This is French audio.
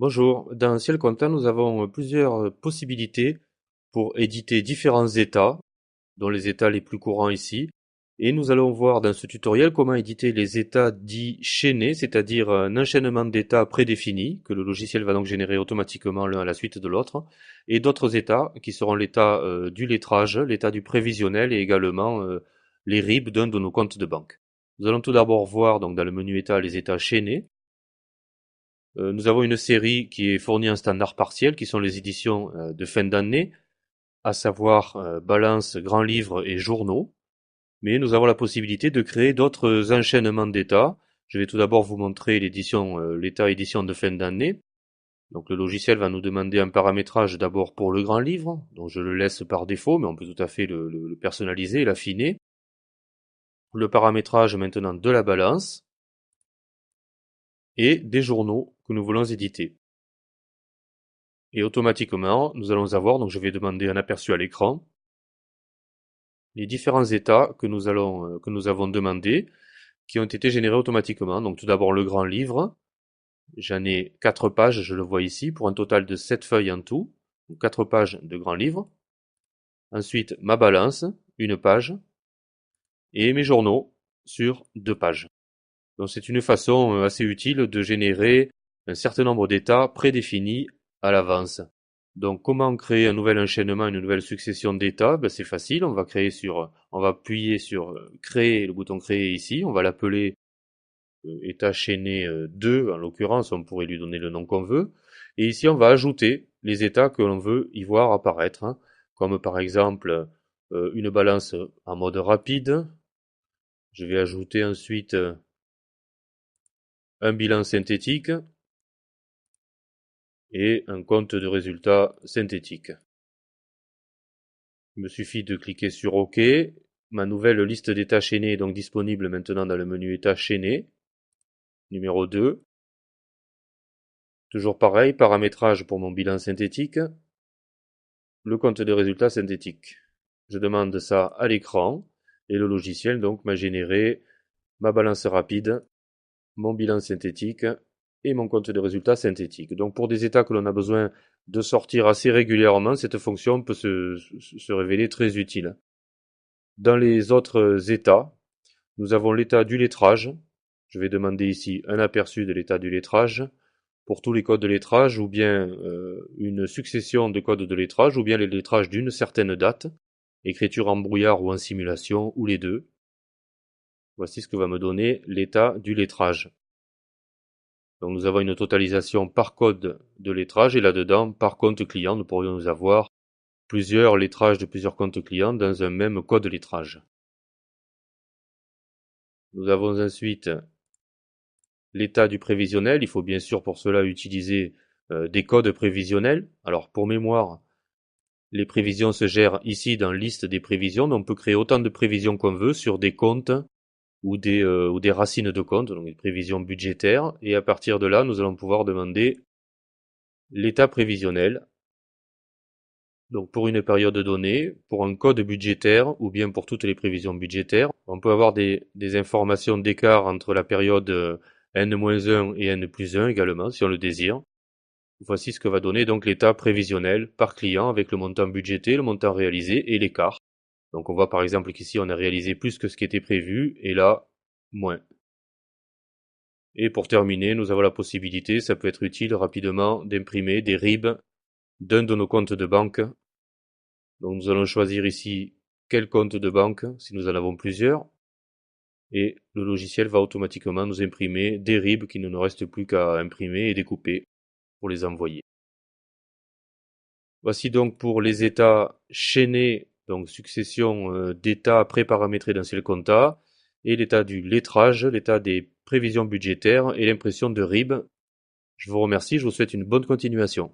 Bonjour, dans Ciel Compta, nous avons plusieurs possibilités pour éditer différents états, dont les états les plus courants ici. Et nous allons voir dans ce tutoriel comment éditer les états dits chaînés, c'est-à-dire un enchaînement d'états prédéfinis, que le logiciel va donc générer automatiquement l'un à la suite de l'autre, et d'autres états qui seront l'état du lettrage, l'état du prévisionnel et également les RIB d'un de nos comptes de banque. Nous allons tout d'abord voir donc dans le menu état les états chaînés. Nous avons une série qui est fournie en standard partiel, qui sont les éditions de fin d'année, à savoir balance, grands livres et journaux. Mais nous avons la possibilité de créer d'autres enchaînements d'états. Je vais tout d'abord vous montrer l'état édition de fin d'année. Donc le logiciel va nous demander un paramétrage d'abord pour le grand livre, donc je le laisse par défaut, mais on peut tout à fait le personnaliser et l'affiner. Le paramétrage maintenant de la balance et des journaux que nous voulons éditer. Et automatiquement, nous allons avoir, donc je vais demander un aperçu à l'écran, les différents états que nous avons demandés, qui ont été générés automatiquement. Donc tout d'abord le grand livre, j'en ai 4 pages, je le vois ici, pour un total de 7 feuilles en tout, donc 4 pages de grand livre. Ensuite ma balance, une page, et mes journaux sur 2 pages. Donc c'est une façon assez utile de générer un certain nombre d'états prédéfinis à l'avance. Donc comment créer un nouvel enchaînement, une nouvelle succession d'états? C'est facile, on va appuyer sur créer, le bouton créer ici, on va l'appeler état chaîné 2 en l'occurrence, on pourrait lui donner le nom qu'on veut. Et ici on va ajouter les états que l'on veut y voir apparaître, hein, comme par exemple une balance en mode rapide. Je vais ajouter ensuite un bilan synthétique et un compte de résultats synthétique. Il me suffit de cliquer sur OK. Ma nouvelle liste d'états chaînés est donc disponible maintenant dans le menu états chaînés. Numéro 2. Toujours pareil, paramétrage pour mon bilan synthétique. Le compte de résultats synthétique. Je demande ça à l'écran et le logiciel donc m'a généré ma balance rapide, mon bilan synthétique et mon compte de résultats synthétique. Donc pour des états que l'on a besoin de sortir assez régulièrement, cette fonction peut se révéler très utile. Dans les autres états, nous avons l'état du lettrage. Je vais demander ici un aperçu de l'état du lettrage pour tous les codes de lettrage, ou bien une succession de codes de lettrage, ou bien les lettrages d'une certaine date, écriture en brouillard ou en simulation, ou les deux. Voici ce que va me donner l'état du lettrage. Donc nous avons une totalisation par code de lettrage, et là-dedans, par compte client, nous pourrions nous avoir plusieurs lettrages de plusieurs comptes clients dans un même code lettrage. Nous avons ensuite l'état du prévisionnel. Il faut bien sûr pour cela utiliser des codes prévisionnels. Alors pour mémoire, les prévisions se gèrent ici dans liste des prévisions. Donc on peut créer autant de prévisions qu'on veut sur des comptes ou des racines de comptes, donc des prévisions budgétaires. Et à partir de là, nous allons pouvoir demander l'état prévisionnel. Donc pour une période donnée, pour un code budgétaire ou bien pour toutes les prévisions budgétaires, on peut avoir des informations d'écart entre la période N-1 et N+1 également, si on le désire. Voici ce que va donner donc l'état prévisionnel par client avec le montant budgété, le montant réalisé et l'écart. Donc on voit par exemple qu'ici on a réalisé plus que ce qui était prévu et là, moins. Et pour terminer, nous avons la possibilité, ça peut être utile rapidement, d'imprimer des RIB d'un de nos comptes de banque. Donc nous allons choisir ici quel compte de banque, si nous en avons plusieurs. Et le logiciel va automatiquement nous imprimer des RIB qu'il ne nous reste plus qu'à imprimer et découper pour les envoyer. Voici donc pour les états chaînés, donc succession d'états préparamétrés dans Ciel Compta, et l'état du lettrage, l'état des prévisions budgétaires et l'impression de RIB. Je vous remercie, je vous souhaite une bonne continuation.